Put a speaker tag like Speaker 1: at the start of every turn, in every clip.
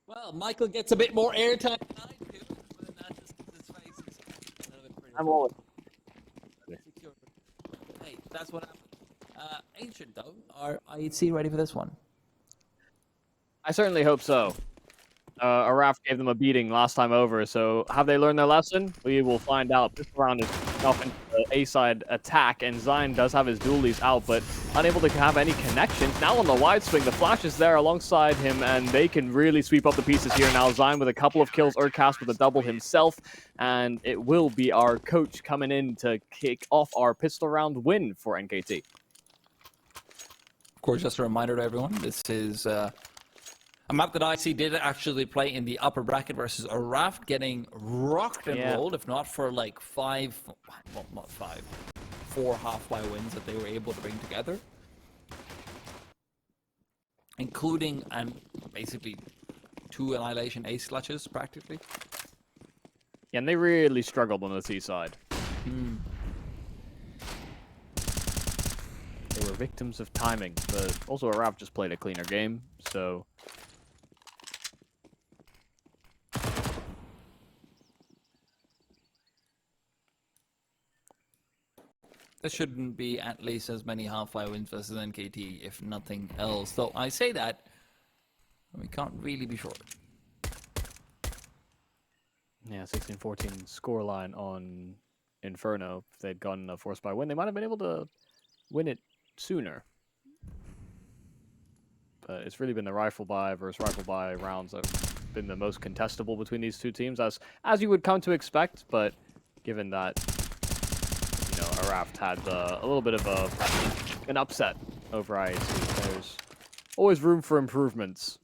Speaker 1: Well, Michael gets a bit more airtime than I do, but that's just because his face is a little bit pretty.
Speaker 2: I'm always
Speaker 1: Secure. Hey, that's what happened. Ancient, though, are IHC ready for this one?
Speaker 2: I certainly hope so. Araf gave them a beating last time over, so have they learned their lesson? We will find out. This round is off into the A-side attack, and Zion does have his dualies out, but unable to have any connections. Now on the wide swing, the flash is there alongside him, and they can really sweep up the pieces here. Now Zion with a couple of kills, Urcast with a double himself, and it will be our coach coming in to kick off our pistol round win for NKT.
Speaker 1: Of course, just a reminder to everyone, this is a map that IHC did actually play in the upper bracket versus Araf, getting rocked and rolled, if not for like 4 half-by wins that they were able to bring together. Including, and basically, 2 Annihilation ace clutches, practically.
Speaker 2: Yeah, and they really struggled on the C side. They were victims of timing, but also Araf just played a cleaner game, so...
Speaker 1: There shouldn't be at least as many half-by wins versus NKT, if nothing else. Though I say that, we can't really be sure.
Speaker 2: Yeah, 16-14 scoreline on Inferno. If they'd gotten a force by win, they might have been able to win it sooner. But it's really been the rifle buy versus rifle buy rounds that have been the most contestable between these two teams, as you would come to expect. But given that, you know, Araf had a little bit of an upset over IHC, there's always room for improvements.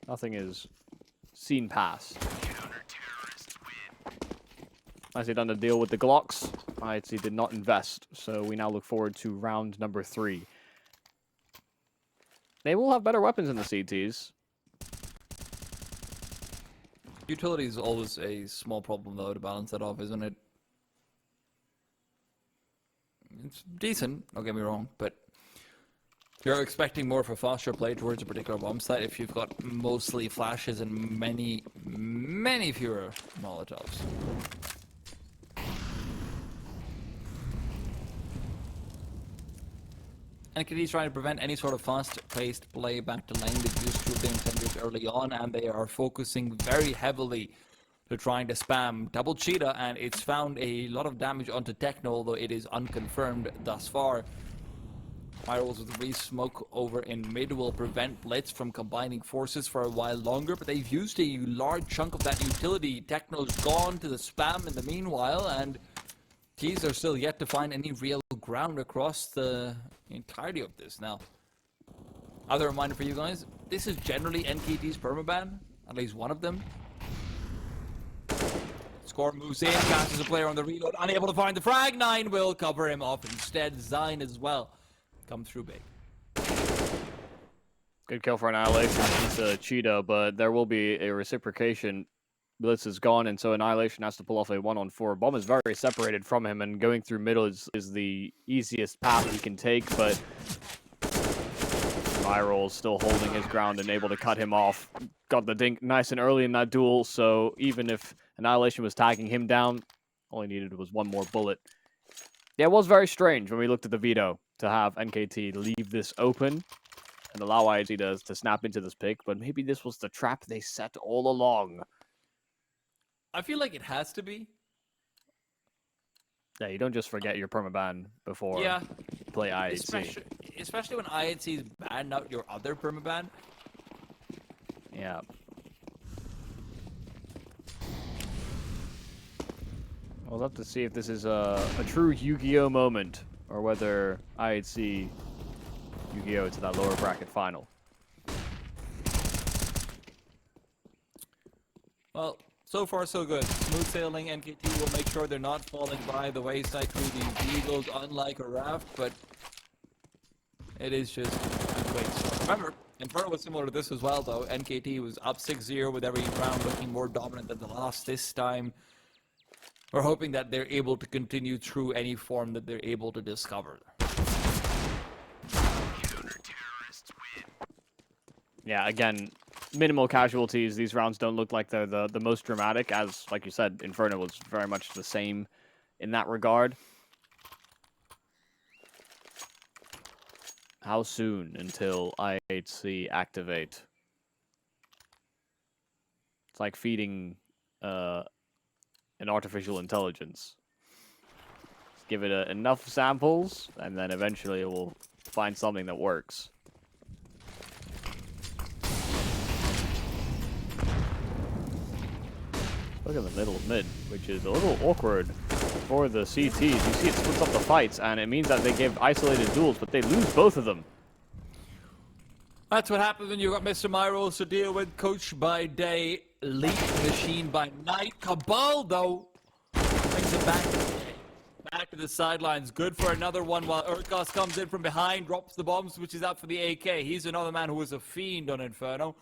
Speaker 2: Nothing is seen past. Nicely done to deal with the Glocks. IHC did not invest, so we now look forward to round number 3. They will have better weapons in the CTs.
Speaker 1: Utility is always a small problem, though, to balance that off, isn't it? It's decent, don't get me wrong, but you're expecting more of a faster play towards a particular bomb site if you've got mostly flashes and many fewer Molotovs. NKT is trying to prevent any sort of fast-paced play back to lane. They've used two game tenders early on, and they are focusing very heavily to trying to spam double cheetah, and it's found a lot of damage onto Techno, although it is unconfirmed thus far. Firewalls with re-smoke over in mid will prevent Blitz from combining forces for a while longer, but they've used a large chunk of that utility. Techno's gone to the spam in the meanwhile, and Keys are still yet to find any real ground across the entirety of this. Now, other reminder for you guys, this is generally NKT's permaban, at least one of them. Score moves in, catches a player on the reload, unable to find the frag. 9 will cover him off instead. Zine as well come through big.
Speaker 2: Good kill for Annihilation. It's a cheetah, but there will be a reciprocation. Blitz is gone, and so Annihilation has to pull off a 1-on-4. Bomb is very separated from him, and going through middle is the easiest path he can take, but Viral still holding his ground and able to cut him off. Got the dink nice and early in that duel, so even if Annihilation was tagging him down, all he needed was one more bullet. Yeah, it was very strange when we looked at the veto to have NKT leave this open and allow IHC to snap into this pick, but maybe this was the trap they set all along.
Speaker 1: I feel like it has to be.
Speaker 2: Yeah, you don't just forget your permaban before you play IHC.
Speaker 1: Especially when IHC's banned out your other permaban.
Speaker 2: Yeah. We'll have to see if this is a true Yu-Gi-Oh moment, or whether IHC Yu-Gi-Oh to that lower bracket final.
Speaker 1: Well, so far so good. Smooth sailing. NKT will make sure they're not falling by the wayside through these eagles, unlike a raft, but it is just a great start. Remember, Inferno was similar to this as well, though. NKT was up 6-0 with every round, looking more dominant than the last this time. We're hoping that they're able to continue through any form that they're able to discover.
Speaker 2: Yeah, again, minimal casualties. These rounds don't look like they're the most dramatic, as, like you said, Inferno was very much the same in that regard. How soon until IHC activate? It's like feeding an artificial intelligence. Just give it enough samples, and then eventually it will find something that works. Look at the middle of mid, which is a little awkward for the CTs. You see it splits up the fights, and it means that they give isolated duels, but they lose both of them.
Speaker 1: That's what happens when you got Mr. Myros to deal with. Coach by day, Leak Machine by night. Cabal, though, brings it back to the sidelines. Good for another one while Urkos comes in from behind, drops the bombs, switches out for the AK. He's another man who was a fiend on Inferno.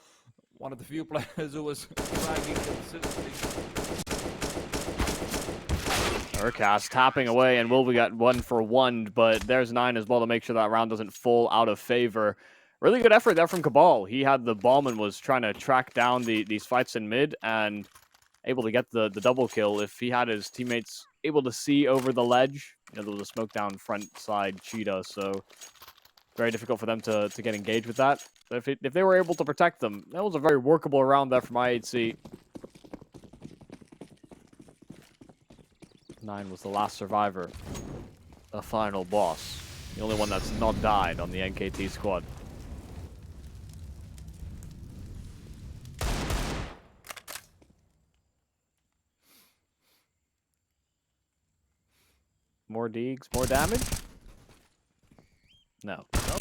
Speaker 1: One of the few players who was dragging consistently.
Speaker 2: Urkos tapping away, and Wilby got 1 for 1, but there's 9 as well to make sure that round doesn't fall out of favor. Really good effort there from Cabal. He had the bomb and was trying to track down these fights in mid and able to get the double kill. If he had his teammates able to see over the ledge, you know, there was a smoke down front side cheetah, so very difficult for them to get engaged with that. But if they were able to protect them, that was a very workable round there from IHC. 9 was the last survivor, the final boss, the only one that's not died on the NKT squad. More deegs, more damage? No.
Speaker 1: No,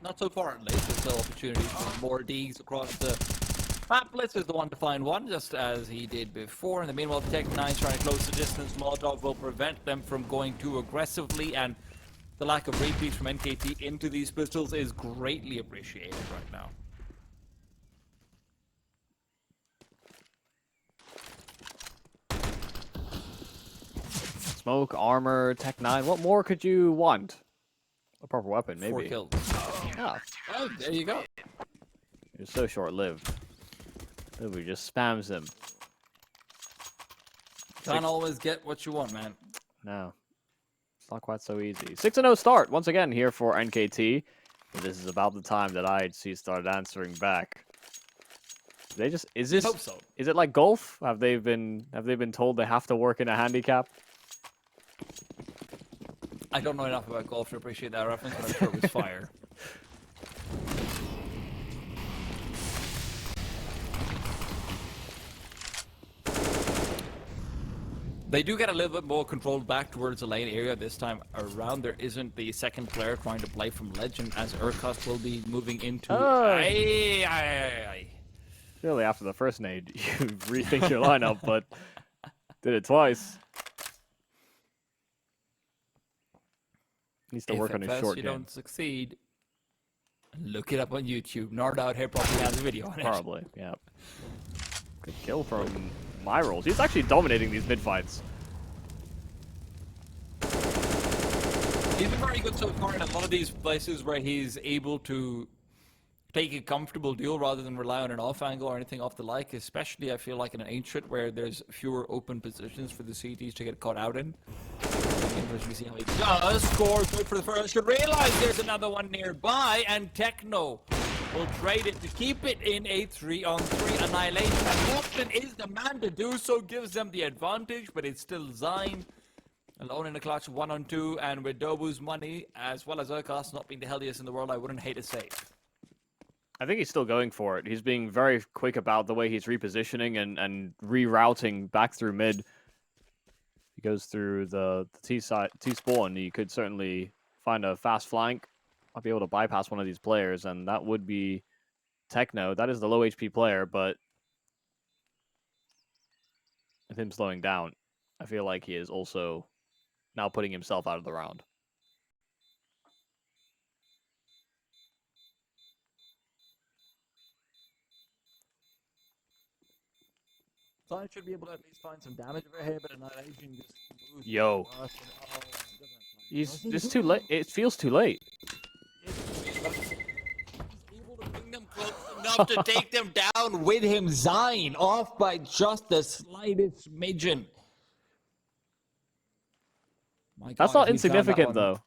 Speaker 1: not so far at least. There's still opportunities for more Ds across the map. Blitz is the one to find one, just as he did before. In the meanwhile, Tech9 trying to close the distance. Molotov will prevent them from going too aggressively, and the lack of repeats from NKT into these pistols is greatly appreciated right now.
Speaker 2: Smoke, armor, Tech9. What more could you want? A proper weapon, maybe.
Speaker 1: 4 kills.
Speaker 2: Yeah.
Speaker 1: Oh, there you go.
Speaker 2: It's so short-lived. Wilby just spams them.
Speaker 1: Can't always get what you want, man.
Speaker 2: No. It's not quite so easy. 6-0 start, once again, here for NKT. But this is about the time that IHC started answering back. They just... Is this...
Speaker 1: Hope so.
Speaker 2: Is it like golf? Have they been told they have to work in a handicap?
Speaker 1: I don't know enough about golf to appreciate that reference, but I'm sure it was fire. They do get a little bit more controlled back towards the lane area this time around. There isn't the second player trying to play from Legend, as Urkos will be moving into...
Speaker 2: Surely after the first nade, you rethink your lineup, but did it twice. Needs to work on his short
Speaker 1: you
Speaker 2: game.
Speaker 1: don't succeed, look it up on YouTube. Nard out here probably has a video on it.
Speaker 2: Probably, yeah. Good kill from Myros. He's actually dominating these mid fights.
Speaker 1: He's been very good so far in a lot of these places where he's able to take a comfortable duel rather than rely on an off angle or anything off the like, especially I feel like in an Ancient where there's fewer open positions for the CTs to get caught out in. Interesting to see how he does score good for the first. Should realize there's another one nearby, and Techno will trade it to keep it in a 3-on-3 annihilation. And Austin is the man to do so, gives them the advantage, but it's still Zyme alone in the clutch, 1-on-2, and with Dobu's money as well as Urkos not being the healthiest in the world, I wouldn't hate a save.
Speaker 2: I think he's still going for it. He's being very quick about the way he's repositioning and rerouting back through mid. He goes through the T side, T spawn. You could certainly find a fast flank. Might be able to bypass one of these players, and that would be Techno. That is the low HP player, but with him slowing down, I feel like he is also now putting himself out of the round.
Speaker 1: So I should be able to at least find some damage over here, but annihilation just moves.
Speaker 2: Yo. It's too late. It feels too late.
Speaker 1: He's able to bring them close enough. enough to take them down with him. Zine off by just the slightest smidgen. My
Speaker 2: That's
Speaker 1: God,
Speaker 2: not
Speaker 1: if he'd found that
Speaker 2: insignificant,
Speaker 1: one,
Speaker 2: though.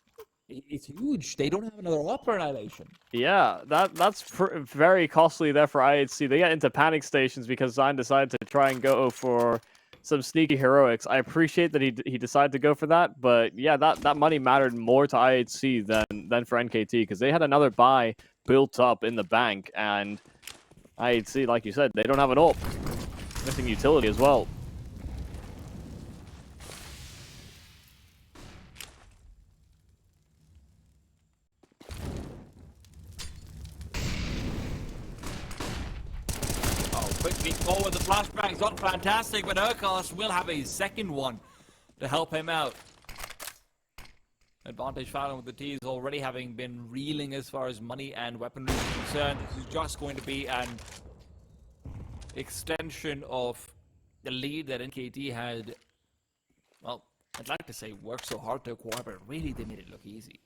Speaker 1: it's huge. They don't have another op for Annihilation.
Speaker 2: Yeah, that's very costly there for IHC. They get into panic stations because Zion decided to try and go for some sneaky heroics. I appreciate that he decided to go for that, but yeah, that money mattered more to IHC than for NKT because they had another buy built up in the bank, and IHC, like you said, they don't have an ult. Missing utility as well.
Speaker 1: Quickly forward, the flashbang's not fantastic, but Urkos will have a second one to help him out. Advantage found with the T's already having been reeling as far as money and weaponry is concerned. This is just going to be an extension of the lead that NKT had, well, I'd like to say worked so hard to acquire, but really they made it look easy.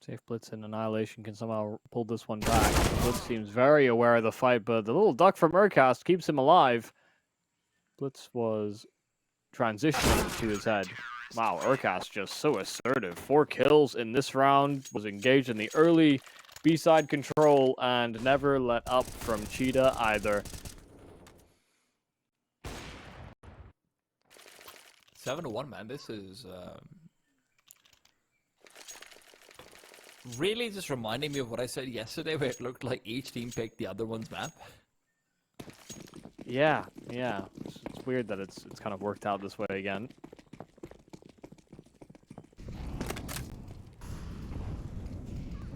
Speaker 2: See if Blitz and Annihilation can somehow pull this one back. Blitz seems very aware of the fight, but the little duck from Urcast keeps him alive. Blitz was transitioning to his head. Wow, Urcast just so assertive. 4 kills in this round, was engaged in the early B-side control, and never let up from Cheetah either.
Speaker 1: 7-1, man. This is really just reminding me of what I said yesterday, where it looked like each team picked the other one's map.
Speaker 2: Yeah. It's weird that it's kind of worked out this way again.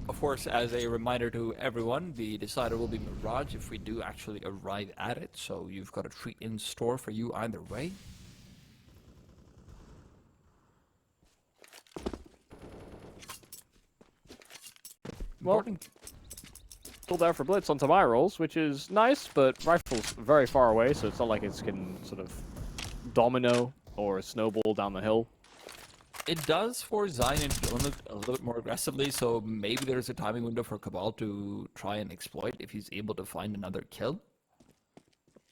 Speaker 1: Of course, as a reminder to everyone, the decider will be Mirage if we do actually arrive at it, so you've got a treat in store for you either way.
Speaker 2: Well, still there for Blitz onto my rolls, which is nice, but Rifle's very far away, so it's not like it can sort of domino or snowball down the hill.
Speaker 1: It does for Zion and Donut a little bit more aggressively, so maybe there's a timing window for Cabal to try and exploit if he's able to find another kill.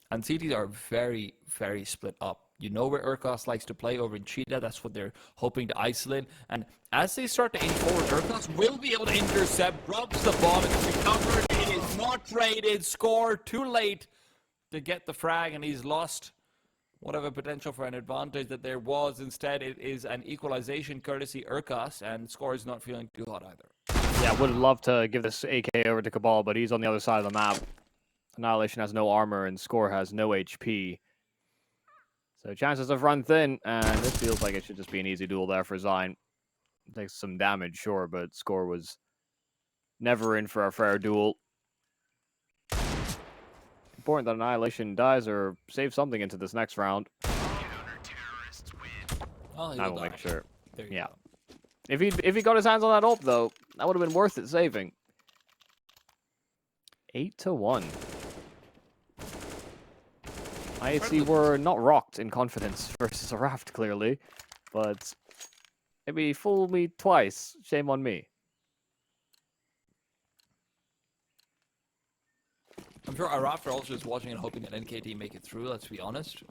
Speaker 1: And CTs are very, very split up. You know where Urkos likes to play over in Cheetah. That's what they're hoping to isolate. And as they start to aim forward, Urkos will be able to intercept, drops the bomb, it's recovered, it is not traded, score too late to get the frag, and he's lost whatever potential for an advantage that there was. Instead, it is an equalization courtesy Urkos, and score is not feeling too hot either.
Speaker 2: Yeah, would have loved to give this AK over to Cabal, but he's on the other side of the map. Annihilation has no armor, and Score has no HP. So chances have run thin, and this feels like it should just be an easy duel there for Zion. Takes some damage, sure, but Score was never in for a fair duel. Important that Annihilation dies or save something into this next round.
Speaker 1: Oh,
Speaker 2: I will make sure.
Speaker 1: Yeah.
Speaker 2: If he got his hands on that ult, though, that would have been worth it saving. 8-1. IHC were not rocked in confidence versus a Raft, clearly, but maybe fool me twice. Shame on me.
Speaker 1: I'm sure Raft are also just watching and hoping that NKT make it through, let's be honest.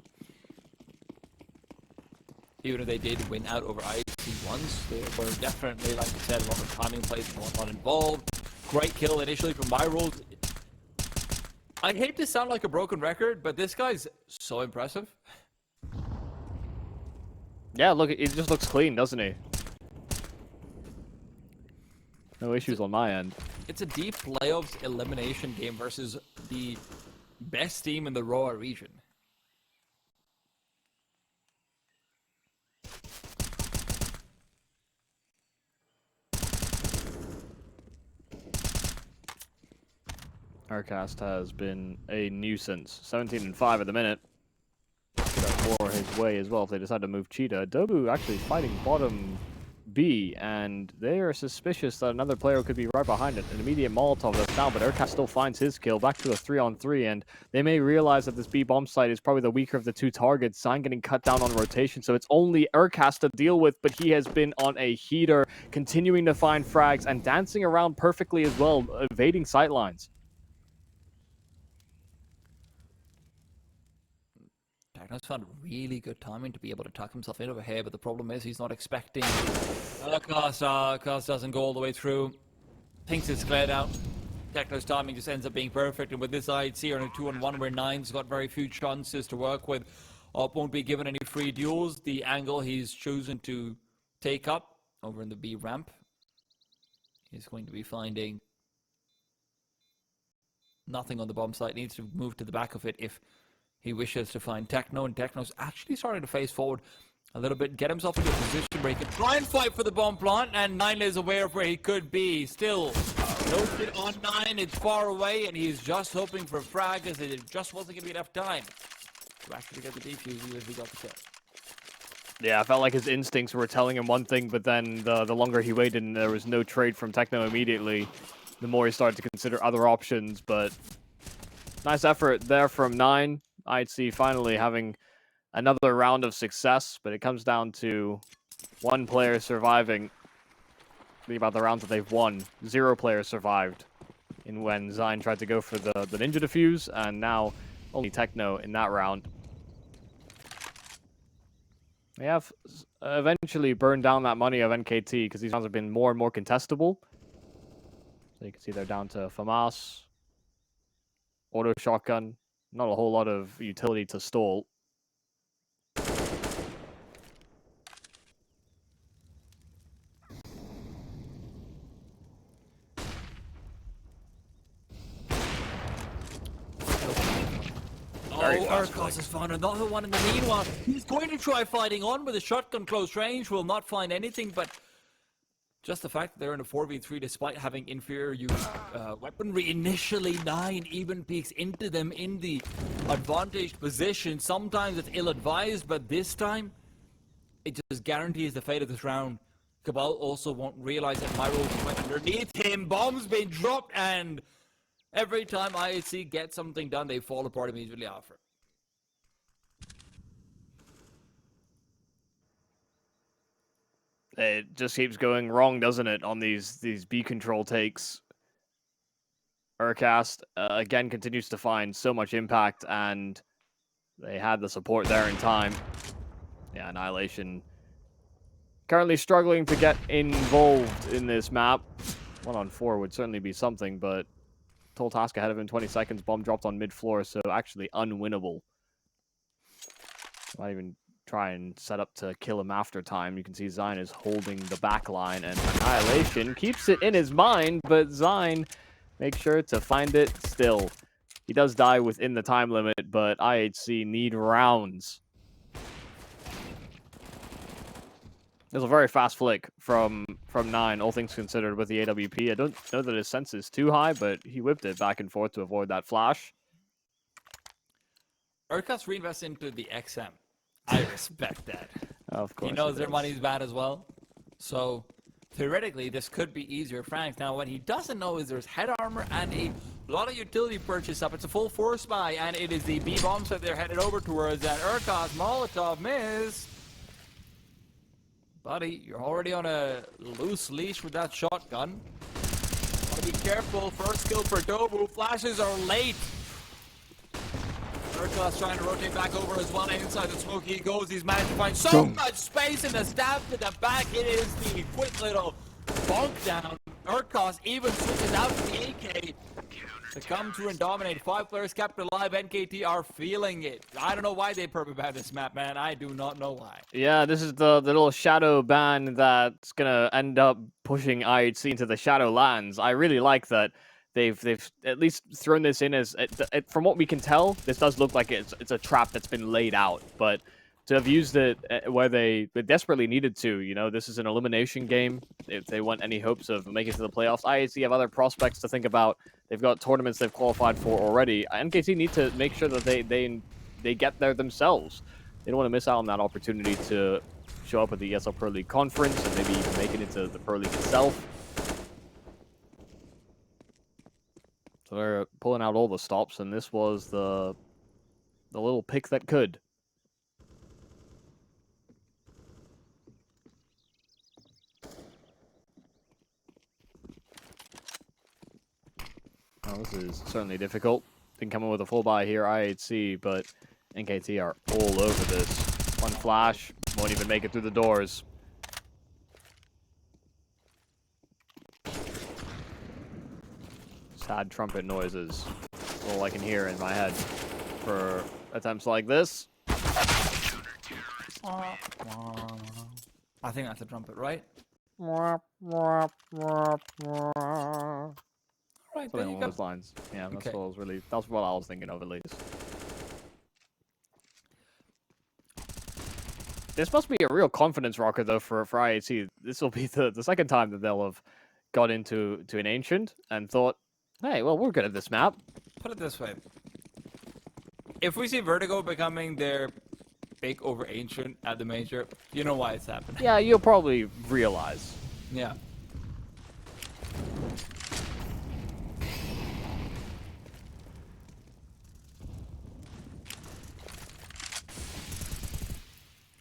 Speaker 1: Even if they did win out over IHC once, they were definitely, like I said, a lot of timing plays and whatnot involved. Great kill initially from my rolls. I hate to sound like a broken record, but this guy's so impressive.
Speaker 2: Yeah, look, it just looks clean, doesn't he? No issues on my end.
Speaker 1: It's a deep playoffs elimination game versus the best team in the Roa region.
Speaker 2: Arcast has been a nuisance. 17-5 at the minute. Got more his way as well if they decide to move Cheetah. Dobu actually fighting bottom B, and they are suspicious that another player could be right behind it. An immediate Molotov that's down, but Urkat still finds his kill, back to a 3-on-3, and they may realize that this B bomb site is probably the weaker of the two targets. Sign getting cut down on rotation, so it's only Urkat to deal with, but he has been on a heater, continuing to find frags and dancing around perfectly as well, evading sightlines.
Speaker 1: Techno's found really good timing to be able to tuck himself in over here, but the problem is he's not expecting Cast doesn't go all the way through. Thinks it's cleared out. Techno's timing just ends up being perfect, and with this IHC on a 2-on-1 where Nine's got very few chances to work with, won't be given any free duels. The angle he's chosen to take up over in the B ramp is going to be finding nothing on the bomb site. Needs to move to the back of it if he wishes to find Techno, and Techno's actually starting to face forward a little bit, get himself into a position where he can try and fight for the bomb plant, and Nine is aware of where he could be. Still, no hit on Nine, it's far away, and he's just hoping for a frag, as it just wasn't going to be enough time to actually get the defuse, even if he got the kill.
Speaker 2: Yeah, I felt like his instincts were telling him one thing, but then the longer he waited and there was no trade from Techno immediately, the more he started to consider other options, but nice effort there from Nine. IHC finally having another round of success, but it comes down to one player surviving. Think about the rounds that they've won. 0 players survived in when Zine tried to go for the ninja defuse, and now only Techno in that round. They have eventually burned down that money of NKT because these rounds have been more and more contestable. So you can see they're down to FAMAS, auto shotgun. Not a whole lot of utility to stall.
Speaker 1: Urkas has found another one in the meanwhile. He's going to try fighting on with a shotgun close range. Will not find anything, but just the fact that they're in a 4v3 despite having inferior use weaponry. Initially, Nine even peeks into them in the advantaged position. Sometimes it's ill-advised, but this time, it just guarantees the fate of this round. Cabal also won't realize that Myro went underneath him. Bombs being dropped, and every time IHC gets something done, they fall apart immediately after.
Speaker 2: It just keeps going wrong, doesn't it, on these B control takes. Urcast, again, continues to find so much impact, and they had the support there in time. Yeah, Annihilation currently struggling to get involved in this map. 1-on-4 would certainly be something, but total task ahead of him, 20 seconds, bomb dropped on mid-floor, so actually unwinnable. Might even try and set up to kill him after time. You can see Zine is holding the back line, and Annihilation keeps it in his mind, but Zine makes sure to find it still. He does die within the time limit, but IHC need rounds. There's a very fast flick from Nine, all things considered, with the AWP. I don't know that his sense is too high, but he whipped it back and forth to avoid that flash.
Speaker 1: Urkas reinvests into the XM. I respect that.
Speaker 2: Of course.
Speaker 1: He knows their money's bad as well. So, theoretically, this could be easier Frank. Now, what he doesn't know is there's head armor and a lot of utility purchase up. It's a full force buy, and it is the B bombs that they're headed over towards. That Urkas Molotov missed. Buddy, you're already on a loose leash with that shotgun. Gotta be careful. First kill for Dobu. Flashes are late. Urkas trying to rotate back over as well. Inside the smoke he goes. He's managed to find so much space in the stab to the back. It is the quick little bonk down. Urkas even switches out to the AK to come through and dominate. 5 players kept alive. NKT are feeling it. I don't know why they perma-banned this map, man. I do not know why.
Speaker 2: Yeah, this is the little shadow ban that's gonna end up pushing IHC into the shadow lands. I really like that they've at least thrown this in as from what we can tell, this does look like it's a trap that's been laid out, but to have used it where they desperately needed to, you know, this is an elimination game. If they want any hopes of making it to the playoffs, IHC have other prospects to think about. They've got tournaments they've qualified for already. NKT need to make sure that they get there themselves. They don't want to miss out on that opportunity to show up at the ESL Pro League conference and maybe even make it into the Pro League itself. So they're pulling out all the stops, and this was the little pick that could. Well, this is certainly difficult. Didn't come in with a full buy here, IHC, but NKT are all over this. One flash, won't even make it through the doors. Sad trumpet noises. That's all I can hear in my head for attempts like this.
Speaker 1: I think that's a trumpet, right? Right, there
Speaker 2: Something
Speaker 1: you
Speaker 2: along
Speaker 1: go.
Speaker 2: those lines. Yeah, that's
Speaker 1: Okay.
Speaker 2: what I was really. That's what I was thinking of, at least. This must be a real confidence rocker, though, for IHC. This will be the second time that they'll have got into an ancient and thought, hey, well, we're good at this map.
Speaker 1: Put it this way. If we see Vertigo becoming their big over ancient at the major, you know why it's happening.
Speaker 2: Yeah, you'll probably realize.
Speaker 1: Yeah.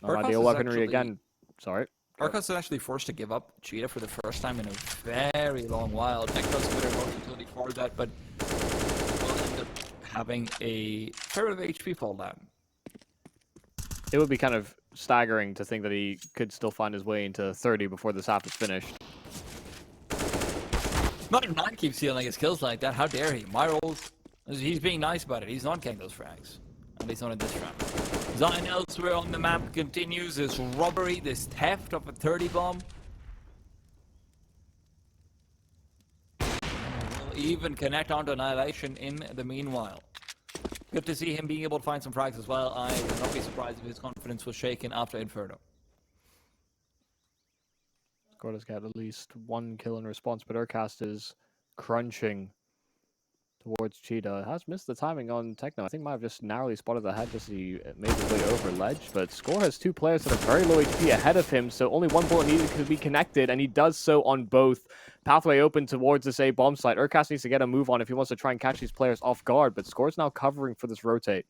Speaker 2: No
Speaker 1: Urkos
Speaker 2: ideal
Speaker 1: is
Speaker 2: weaponry
Speaker 1: actually-
Speaker 2: again. Sorry.
Speaker 1: Urkos is actually forced to give up Cheetah for the first time in a very long while. Techno's a bit of more utility for that, but will end up having a fair bit of HP fall down.
Speaker 2: It would be kind of staggering to think that he could still find his way into 30 before this half is finished.
Speaker 1: Not if Nine keeps stealing his kills like that. How dare he? My rolls. He's being nice about it. He's not getting those frags. At least not in this round. Zion elsewhere on the map continues this robbery, this theft of a 30 bomb. Will even connect onto Annihilation in the meanwhile. Good to see him being able to find some frags as well. I would not be surprised if his confidence was shaken after Inferno.
Speaker 2: Squad has got at least one kill in response, but Urkast is crunching towards Cheetah. Has missed the timing on Techno. I think might have just narrowly spotted the head as he made his way over ledge, but Score has two players that are very low HP ahead of him, so only one bullet needed to be connected, and he does so on both. Pathway open towards this A bomb site. Urkast needs to get a move on if he wants to try and catch these players off guard, but Score's now covering for this rotate.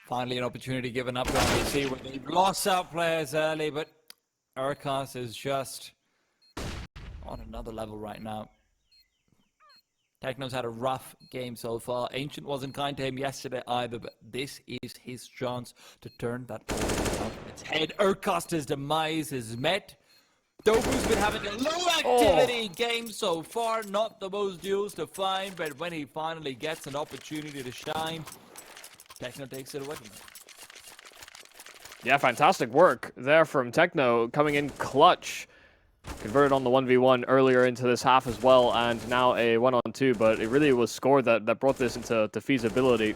Speaker 1: Finally an opportunity given up to IHC where they've lost out players early, but Urkos is just on another level right now. Techno's had a rough game so far. Ancient wasn't kind to him yesterday either, but this is his chance to turn that ball on its head. Urkos' demise is met. Dobu's been having a low activity game so far, not the most duels to find, but when he finally gets an opportunity to shine, Techno takes it away from him.
Speaker 2: Yeah, fantastic work there from Techno, coming in clutch. Converted on the 1v1 earlier into this half as well, and now a 1-on-2, but it really was Score that brought this into feasibility.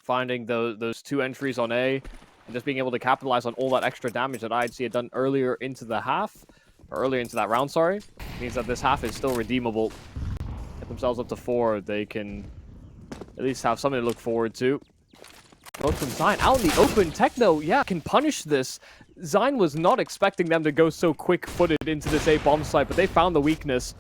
Speaker 2: Finding those two entries on A, and just being able to capitalize on all that extra damage that IHC had done earlier into the half, or earlier into that round, sorry, means that this half is still redeemable. Get themselves up to 4, they can at least have something to look forward to. Both from Zion out in the open. Techno, yeah, can punish this. Zion was not expecting them to go so quick-footed into this A bomb site, but they found the weakness.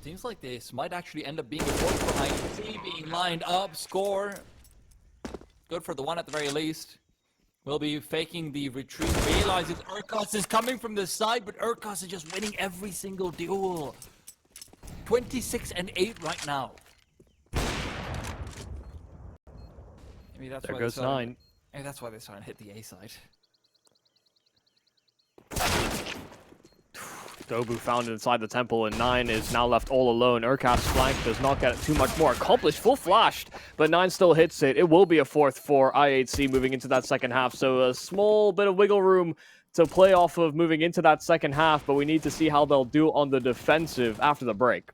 Speaker 1: Seems like this might actually end up being a point for IHC being lined up. Score. Good for the one at the very least. Will be faking the retreat. Realizes Urkos is coming from the side, but Urkos is just winning every single duel. 26-8 right now. Maybe that's
Speaker 2: There
Speaker 1: why
Speaker 2: goes
Speaker 1: they started,
Speaker 2: 9.
Speaker 1: Maybe that's why they started to hit the A side.
Speaker 2: Dobu found inside the temple, and 9 is now left all alone. Urkast's flank does not get too much more accomplished. Full flashed, but 9 still hits it. It will be a 4th for IHC moving into that second half, so a small bit of wiggle room to play off of moving into that second half, but we need to see how they'll do on the defensive after the break.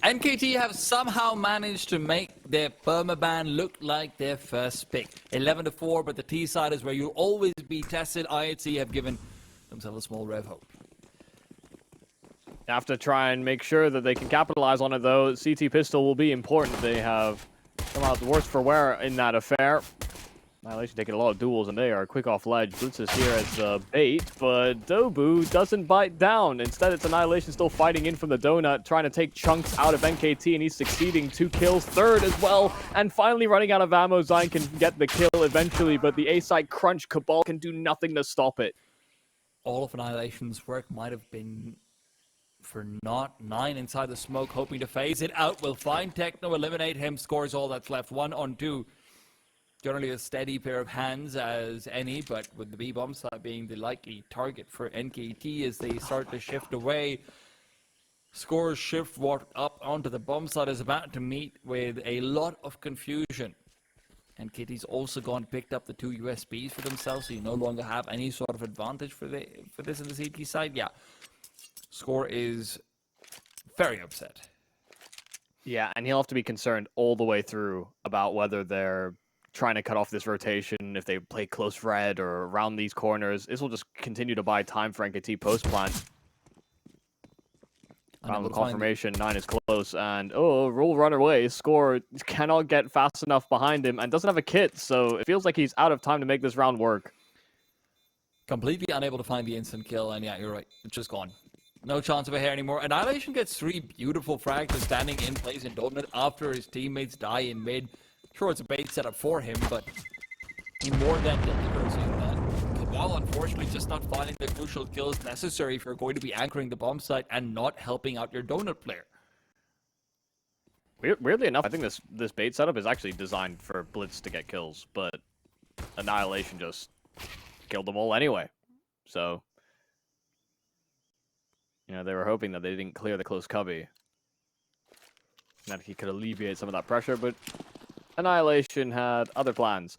Speaker 1: NKT have somehow managed to make their permaban look like their first pick. 11-4, but the T side is where you'll always be tested. IHC have given themselves a small rev hope.
Speaker 2: Have to try and make sure that they can capitalize on it, though. CT pistol will be important. They have come out the worst for wear in that affair. Annihilation taking a lot of duels, and they are quick off ledge. Blitz is here as the bait, but Dobu doesn't bite down. Instead, it's Annihilation still fighting in from the donut, trying to take chunks out of NKT, and he's succeeding. 2 kills, third as well, and finally running out of ammo. Zion can get the kill eventually, but the A-side crunch, Cabal can do nothing to stop it.
Speaker 1: All of Annihilation's work might have been for naught. 9 inside the smoke, hoping to phase it out. Will find Techno, eliminate him, scores all that's left. 1 on 2. Generally a steady pair of hands as any, but with the B-bomb side being the likely target for NKT as they start to shift away. Scores shift walk up onto the bomb side is about to meet with a lot of confusion. NKT's also gone and picked up the 2 USBs for themselves, so you no longer have any sort of advantage for this in the CT side. Yeah, Score is very upset.
Speaker 2: Yeah, and he'll have to be concerned all the way through about whether they're trying to cut off this rotation, if they play close red or around these corners. This will just continue to buy time for NKT post-plant. Found the confirmation, 9 is close, and Rule run away. Score cannot get fast enough behind him and doesn't have a kit, so it feels like he's out of time to make this round work.
Speaker 1: Completely unable to find the instant kill, and yeah, you're right, it's just gone. No chance of a hair anymore. Annihilation gets 3 beautiful frags standing in place in Donut after his teammates die in mid. Sure, it's a bait setup for him, but he more than delivers in that. Cabal, unfortunately, just not finding the crucial kills necessary if you're going to be anchoring the bomb site and not helping out your Donut player.
Speaker 2: Weirdly enough, I think this bait setup is actually designed for Blitz to get kills, but Annihilation just killed them all anyway. So, you know, they were hoping that they didn't clear the close cubby, that he could alleviate some of that pressure, but Annihilation had other plans.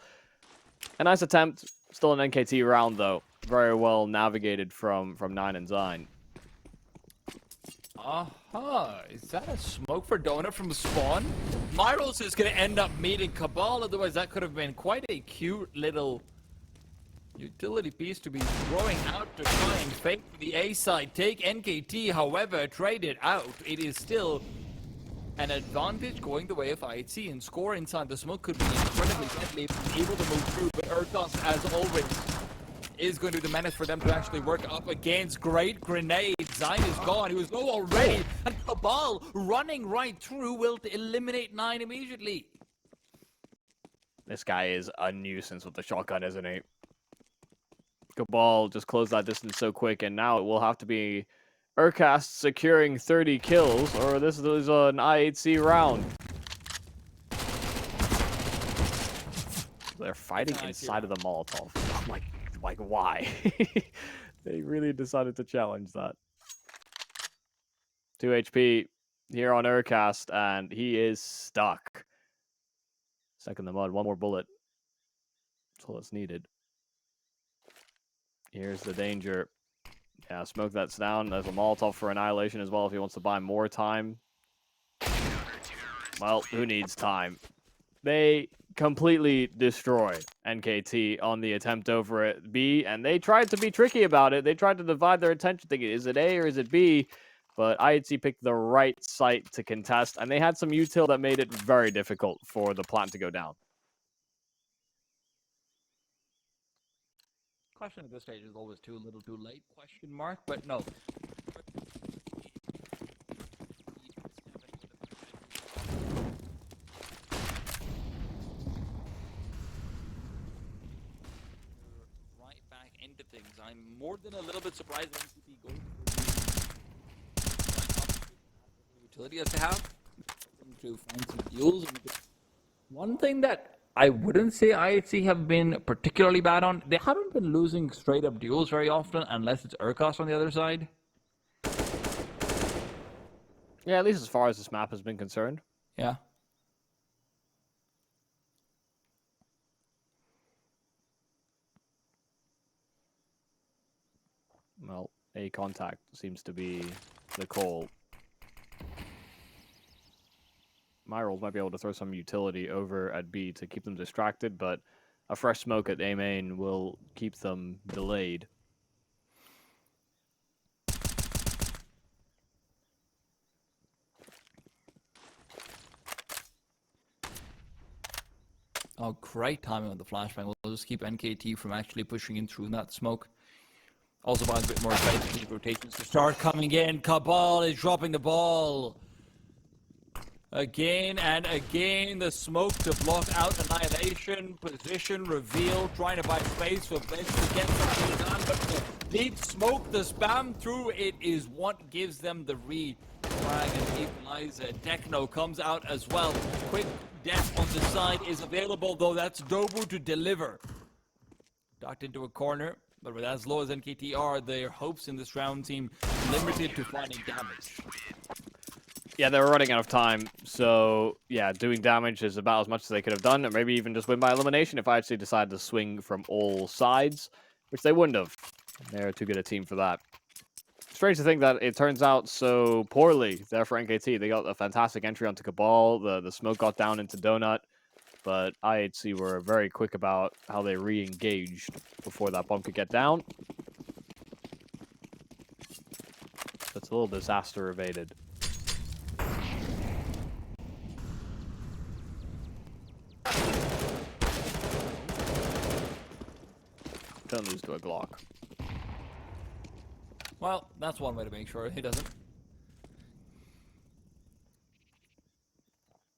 Speaker 2: A nice attempt, still an NKT round though. Very well navigated from 9 and Zine.
Speaker 1: Is that a smoke for Donut from Spawn? Myros is going to end up meeting Cabal, otherwise that could have been quite a cute little utility piece to be throwing out to try and fake the A side. Take NKT, however, trade it out. It is still an advantage going the way of IHC, and Score inside the smoke could be incredibly deadly if able to move through, but Urkos, as always, is going to be the menace for them to actually work up against. Great grenade. Zine is gone. He was low already, and Cabal running right through will eliminate 9 immediately.
Speaker 2: This guy is a nuisance with the shotgun, isn't he? Cabal just closed that distance so quick, and now it will have to be Urkast securing 30 kills, or this is an IHC round. They're fighting inside of the Molotov. Like why? They really decided to challenge that. 2 HP here on Urkast, and he is stuck. Stuck in the mud. 1 more bullet. That's all that's needed. Here's the danger. Yeah, smoke that's down. There's a Molotov for Annihilation as well if he wants to buy more time. Well, who needs time? They completely destroy NKT on the attempt over at B, and they tried to be tricky about it. They tried to divide their attention, thinking, is it A or is it B? But IHC picked the right site to contest, and they had some util that made it very difficult for the plant to go down.
Speaker 1: Question at this stage is always too little too late, question mark, but no. Right back into things. I'm more than a little bit surprised that NKT goes for utility as they have to find some deals. One thing that I wouldn't say IHC have been particularly bad on, they haven't been losing straight up duels very often unless it's Urkos on the other side.
Speaker 2: Yeah, at least as far as this map has been concerned.
Speaker 1: Yeah.
Speaker 2: Well, A contact seems to be the call. Myrals might be able to throw some utility over at B to keep them distracted, but a fresh smoke at A main will keep them delayed.
Speaker 1: Oh, great timing on the flashbang. We'll just keep NKT from actually pushing in through that smoke. Also buys a bit more space for the rotations to start coming in. Cabal is dropping the ball. Again and again, the smoke to block out Annihilation. Position reveal, trying to buy space for Blitz to get something done. But the deep smoke, the spam through, it is what gives them the read. Frag and equalizer. Techno comes out as well. Quick death on the side is available, though that's Dobu to deliver. Ducked into a corner, but with as low as NKT are, their hopes in this round seem limited to finding damage.
Speaker 2: Yeah, they were running out of time, so yeah, doing damage is about as much as they could have done, or maybe even just win by elimination if IHC decided to swing from all sides, which they wouldn't have. They're too good a team for that. Strange to think that it turns out so poorly there for NKT. They got a fantastic entry onto Cabal, the smoke got down into Donut, but IHC were very quick about how they re-engaged before that bomb could get down. That's a little disaster evaded. Don't lose to a Glock.
Speaker 1: Well, that's one way to make sure he doesn't.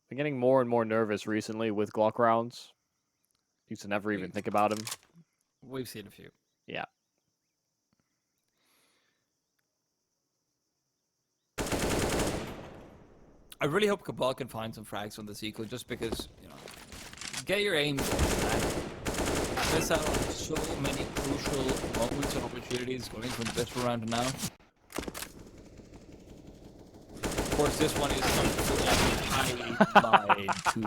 Speaker 2: Been getting more and more nervous recently with Glock rounds. Used to never even think about him.
Speaker 1: We've seen a few.
Speaker 2: Yeah.
Speaker 1: I really hope Cabal can find some frags on the Eco, just because, you know, get your aim and miss out on so many crucial moments and opportunities going from this round to now. Of course, this one is highly tied to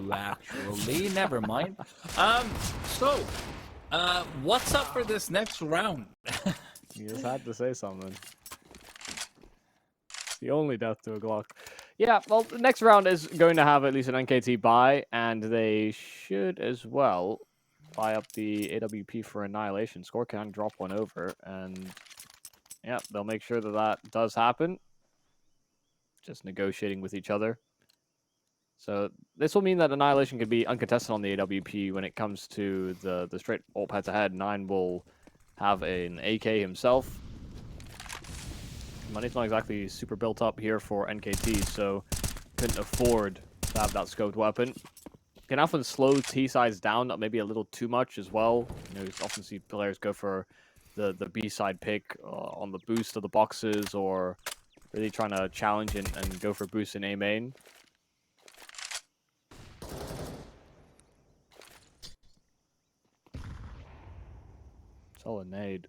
Speaker 1: you, actually. Never mind. What's up for this next round?
Speaker 2: You just had to say something. It's the only death to a Glock. Yeah, well, the next round is going to have at least an NKT buy, and they should as well buy up the AWP for Annihilation. Score can drop one over, and yeah, they'll make sure that that does happen. Just negotiating with each other. So this will mean that Annihilation could be uncontested on the AWP when it comes to the straight ult head-to-head. 9 will have an AK himself. Money's not exactly super built up here for NKT, so couldn't afford to have that scoped weapon. Can often slow T-sides down, maybe a little too much as well. You know, you often see players go for the B-side pick on the boost of the boxes, or really trying to challenge and go for boost in A main. Solid nade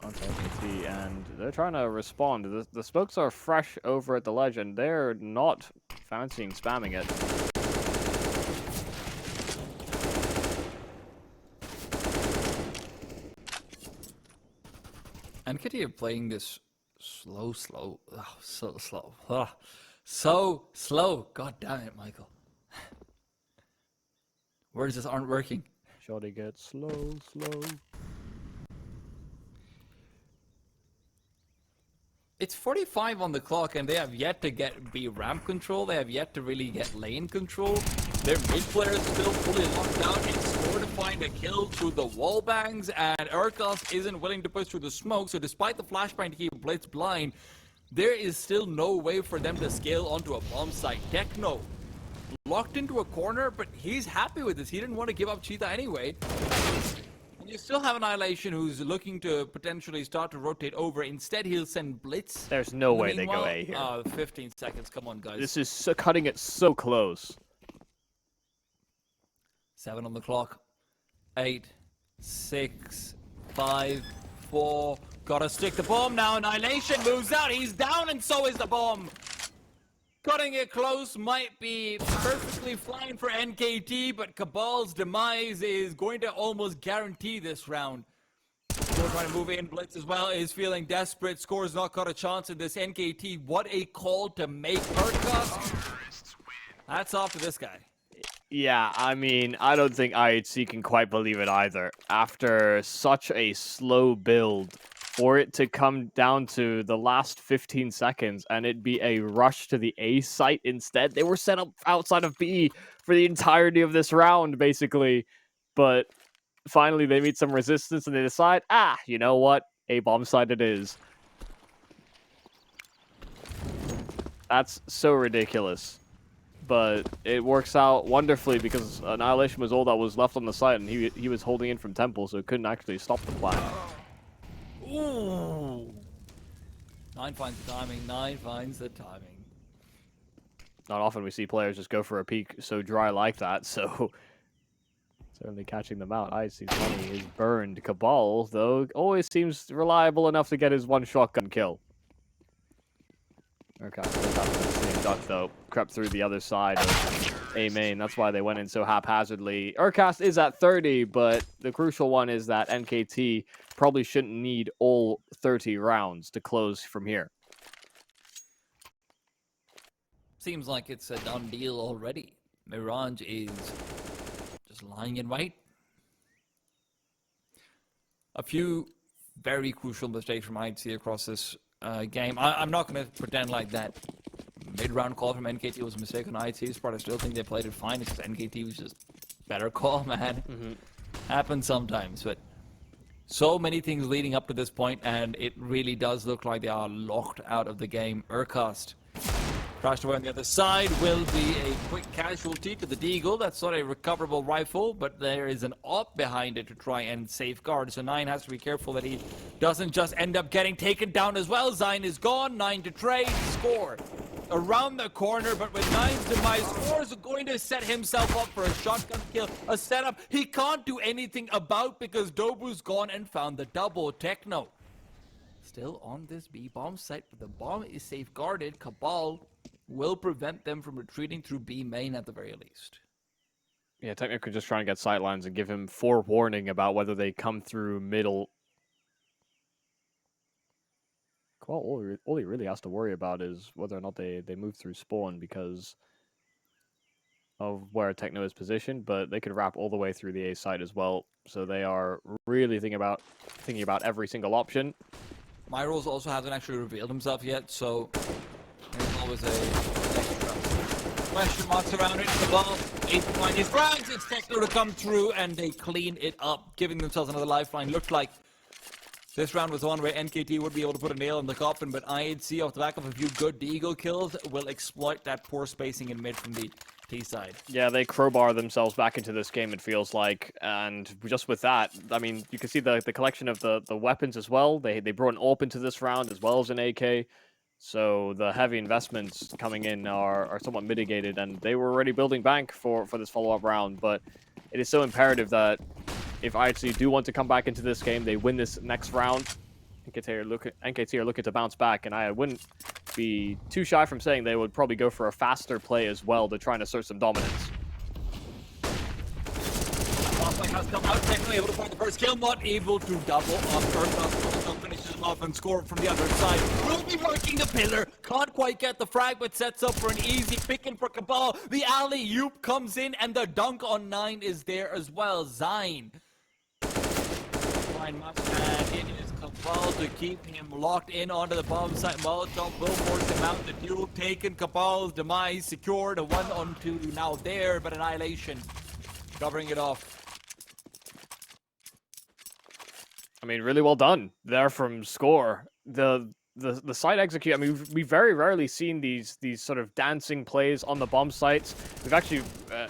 Speaker 2: onto NKT, and they're trying to respond. The smokes are fresh over at the ledge, and they're not fancying spamming it.
Speaker 1: NKT are playing this slow. Oh, so slow. Oh, so slow. God damn it, Michael. Words just aren't working.
Speaker 2: Shorty gets slow.
Speaker 1: It's 45 on the clock, and they have yet to be ramp control. They have yet to really get lane control. Their mid player is still fully locked down. It's score to find a kill through the wall bangs, and Urkos isn't willing to push through the smoke. So despite the flashbang to keep Blitz blind, there is still no way for them to scale onto a bomb site. Techno locked into a corner, but he's happy with this. He didn't want to give up Cheetah anyway. And you still have Annihilation who's looking to potentially start to rotate over. Instead, he'll send Blitz.
Speaker 2: There's no way they go A here.
Speaker 1: 15 seconds. Come on, guys.
Speaker 2: This is so cutting it so close.
Speaker 1: 7 on the clock. 8, 6, 5, 4. Gotta stick the bomb now. Annihilation moves out. He's down, and so is the bomb. Cutting it close might be perfectly fine for NKT, but Cabal's demise is going to almost guarantee this round. Still trying to move in. Blitz as well is feeling desperate. Score's not got a chance in this. NKT, what a call to make. Urkos Hats off to this guy.
Speaker 2: Yeah, I mean, I don't think IHC can quite believe it either. After such a slow build, for it to come down to the last 15 seconds and it be a rush to the A site instead. They were set up outside of B for the entirety of this round, basically. But finally, they meet some resistance and they decide, you know what? A bomb site it is. That's so ridiculous. But it works out wonderfully because Annihilation was all that was left on the site, and he was holding in from Temple, so it couldn't actually stop the plan.
Speaker 1: Ooh. 9 finds the timing. 9 finds the timing.
Speaker 2: Not often we see players just go for a peek so dry like that, so certainly catching them out. IHC's money is burned. Cabal, though, always seems reliable enough to get his one shotgun kill. Okay, same duck though crept through the other side of A main. That's why they went in so haphazardly. Urcast is at 30, but the crucial one is that NKT probably shouldn't need all 30 rounds to close from here.
Speaker 1: Seems like it's a done deal already. Mirage is just lying in wait. A few very crucial mistakes from IHC across this game. I'm not going to pretend like that mid-round call from NKT was a mistake on IHC's part. I still think they played it fine. It's just NKT was just better call, man. Happens sometimes, but so many things leading up to this point, and it really does look like they are locked out of the game. Urcast crashed away on the other side will be a quick casualty to the Deagle. That's not a recoverable rifle, but there is an op behind it to try and safeguard. So 9 has to be careful that he doesn't just end up getting taken down as well. Zine is gone. 9 to trade. Score around the corner, but with 9's demise, Score is going to set himself up for a shotgun kill. A setup he can't do anything about because Dobu's gone and found the double. Techno still on this B bomb site, but the bomb is safeguarded. Cabal will prevent them from retreating through B main at the very least.
Speaker 2: Yeah, technically just trying to get sightlines and give him forewarning about whether they come through middle. Well, all he really has to worry about is whether or not they move through spawn because of where Techno is positioned, but they could wrap all the way through the A side as well. So they are really thinking about every single option.
Speaker 1: Myros also hasn't actually revealed himself yet, so there's always a extra question marks around it. The ball, 8 is rounds. It's Techno to come through, and they clean it up, giving themselves another lifeline. Looked like this round was the one where NKT would be able to put a nail in the coffin, but IHC, off the back of a few good Deagle kills, will exploit that poor spacing in mid from the T side.
Speaker 2: Yeah, they crowbar themselves back into this game, it feels like, and just with that, I mean, you can see the collection of the weapons as well. They brought an AWP into this round as well as an AK, so the heavy investments coming in are somewhat mitigated, and they were already building bank for this follow-up round, but it is so imperative that if IHC do want to come back into this game, they win this next round. NKT are looking to bounce back, and I wouldn't be too shy from saying they would probably go for a faster play as well to try and assert some dominance.
Speaker 1: Bosslight has come out, technically able to find the first kill, not able to double up. Urcast finishes him off and score from the other side. Will be working the pillar, can't quite get the frag, but sets up for an easy pick-in for Cabal. The alley-oop comes in, and the dunk on 9 is there as well. Zine. And it is Cabal to keep him locked in onto the bomb site. Molotov will force him out. The duel taken. Cabal's demise secured. A 1-on-2 now there, but Annihilation covering it off.
Speaker 2: I mean, really well done there from Score. The site execute. I mean, we've very rarely seen these sort of dancing plays on the bomb sites. We've actually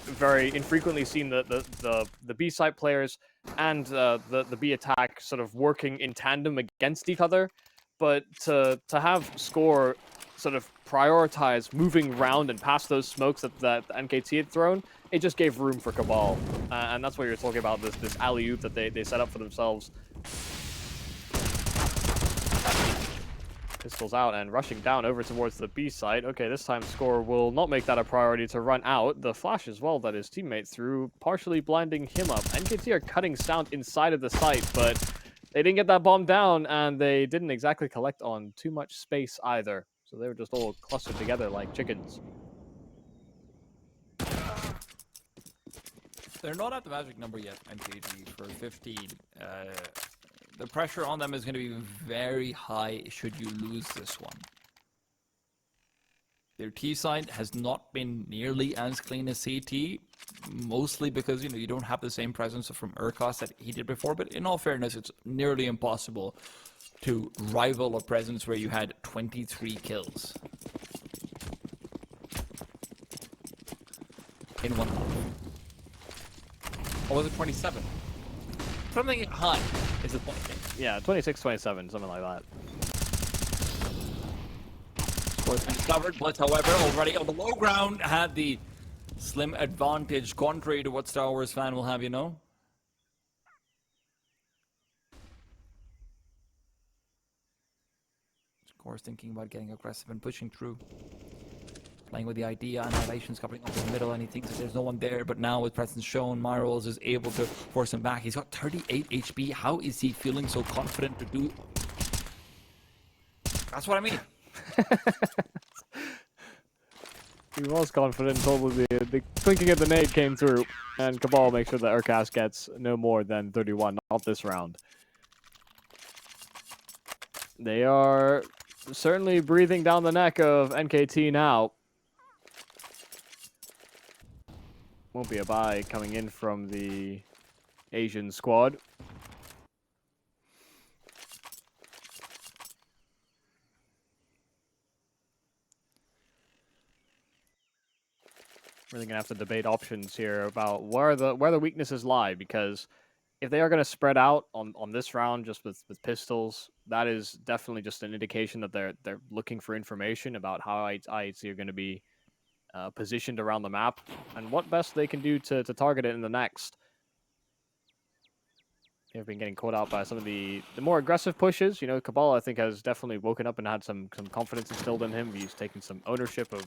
Speaker 2: very infrequently seen the B site players and the B attack sort of working in tandem against each other. But to have Score sort of prioritize moving around and past those smokes that NKT had thrown, it just gave room for Cabal, and that's what you're talking about. This alley oop that they set up for themselves. Pistols out and rushing down over towards the B side. Okay, this time Score will not make that a priority to run out. The flash as well that his teammate threw, partially blinding him up. NKT are cutting sound inside of the site, but they didn't get that bomb down, and they didn't exactly collect on too much space either. So they were just all clustered together like chickens.
Speaker 1: They're not at the magic number yet, NKT, for 15. The pressure on them is going to be very high should you lose this one. Their T side has not been nearly as clean as CT, mostly because, you know, you don't have the same presence from Urkos that he did before, but in all fairness, it's nearly impossible to rival a presence where you had 23 kills in one month. Or was it 27? Something high is the point.
Speaker 2: Yeah, 26, 27, something like that.
Speaker 1: Score's been discovered. Blitz, however, already on the low ground, had the slim advantage, contrary to what Star Wars fan will have you know. Score's thinking about getting aggressive and pushing through. Playing with the idea, Annihilation's covering up in the middle, and he thinks that there's no one there, but now with presence shown, Myros is able to force him back. He's got 38 HP. How is he feeling so confident to do? That's what I mean.
Speaker 2: He was confident until the clinking of the nade came through, and Cabal makes sure that Urkas gets no more than 31, not this round. They are certainly breathing down the neck of NKT now. Won't be a buy coming in from the Asian squad. Really gonna have to debate options here about where the weaknesses lie, because if they are gonna spread out on this round just with pistols, that is definitely just an indication that they're looking for information about how IHC are gonna be positioned around the map and what best they can do to target it in the next. They've been getting caught out by some of the more aggressive pushes. You know, Cabal, I think, has definitely woken up and had some confidence instilled in him. He's taken some ownership of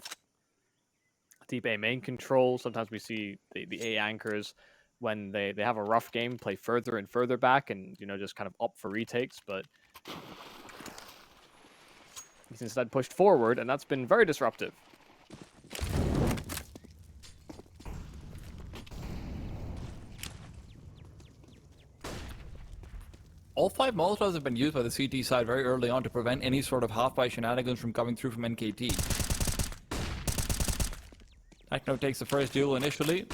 Speaker 2: deep A main control. Sometimes we see the A anchors, when they have a rough game, play further and further back and, you know, just kind of opt for retakes, but he's instead pushed forward, and that's been very disruptive.
Speaker 1: All 5 Molotovs have been used by the CT side very early on to prevent any sort of half-by shenanigans from coming through from NKT. Techno takes the first duel initially.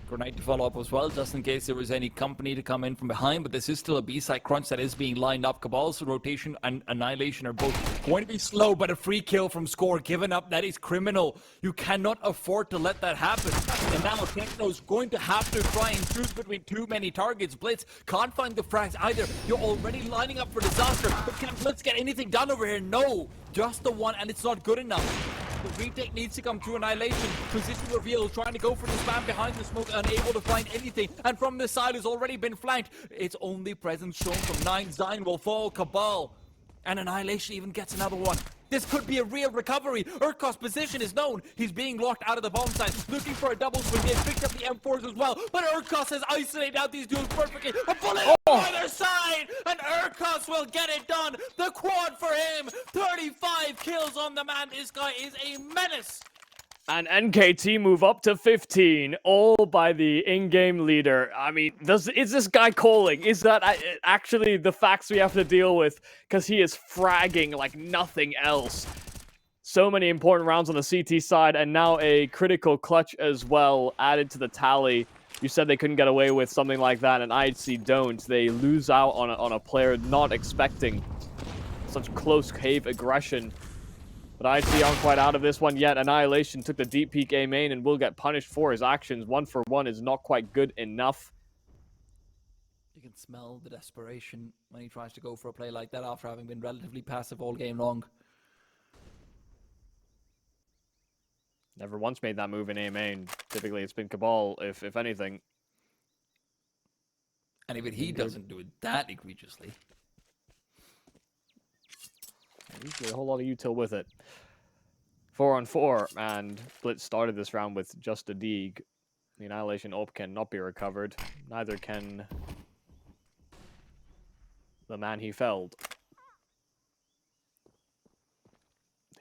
Speaker 1: Grenade to follow up as well, just in case there was any company to come in from behind, but this is still a B-side crunch that is being lined up. Cabal's rotation and Annihilation are both going to be slow, but a free kill from Score given up, that is criminal. You cannot afford to let that happen. And now Techno's going to have to try and choose between too many targets. Blitz can't find the frags either. You're already lining up for disaster, but can Blitz get anything done over here? No, just the one, and it's not good enough. The retake needs to come through. Annihilation, position reveal, trying to go for the spam behind the smoke, unable to find anything. And from this side has already been flanked. It's only presence shown from 9. Zion will fall. Cabal. And Annihilation even gets another one. This could be a real recovery. Urkos' position is known. He's being locked out of the bomb site, looking for a double swing. He has picked up the M4s as well, but Urkos has isolated out these duels perfectly. A bullet on the other side, and Urkos will get it done. The quad for him. 35 kills on the man. This guy is a menace.
Speaker 2: And NKT move up to 15, all by the in-game leader. I mean, is this guy calling? Is that actually the facts we have to deal with? Because he is fragging like nothing else. So many important rounds on the CT side, and now a critical clutch as well added to the tally. You said they couldn't get away with something like that, and IHC don't. They lose out on a player not expecting such close cave aggression. But IHC aren't quite out of this one yet. Annihilation took the deep peek A main and will get punished for his actions. 1 for 1 is not quite good enough.
Speaker 1: You can smell the desperation when he tries to go for a play like that after having been relatively passive all game long.
Speaker 2: Never once made that move in A main. Typically, it's been Cabal, if anything.
Speaker 1: And even he doesn't do it that egregiously.
Speaker 2: Usually a whole lot of util with it. 4 on 4, and Blitz started this round with just a Deeg. The Annihilation AWP cannot be recovered. Neither can the man he felled.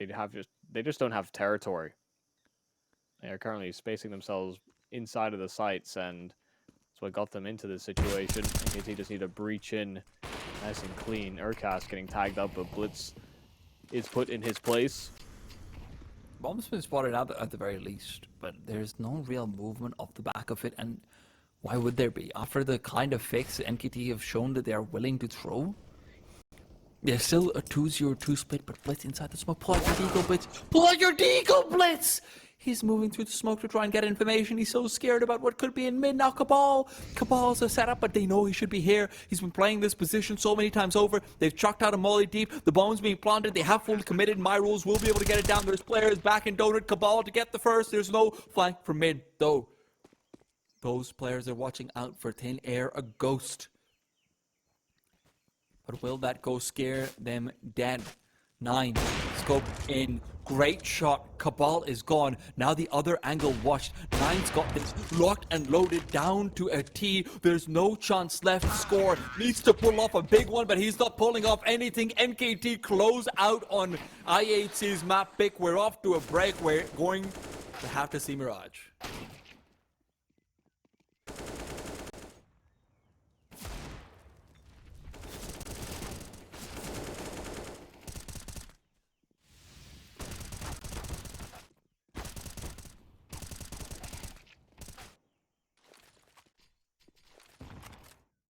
Speaker 2: They just don't have territory. They are currently spacing themselves inside of the sites, and That's what got them into this situation. NKT just need to breach in nice and clean. Urkas getting tagged up, but Blitz is put in his place.
Speaker 1: Bomb's been spotted out at the very least, but there's no real movement off the back of it, and why would there be? After the kind of fakes NKT have shown that they are willing to throw, there's still a 2-0-2 split, but Blitz inside the smoke. Pull out your deagle, Blitz! Pull out your deagle, Blitz! He's moving through the smoke to try and get information. He's so scared about what could be in mid. Now Cabal's a setup, but they know he should be here. He's been playing this position so many times over. They've chucked out a molly deep. The bomb's being planted. They have fully committed. My rules will be able to get it down. There's players back in donut. Cabal to get the first. There's no flank from mid, though. Those players are watching out for thin air, a ghost. But will that ghost scare them dead? 9. Scope in. Great shot. Cabal is gone. Now the other angle watched. 9's got this locked and loaded down to a T. There's no chance left. Score. Needs to pull off a big one, but he's not pulling off anything. NKT close out on IHC's map pick. We're off to a break. We're going to have to see Mirage.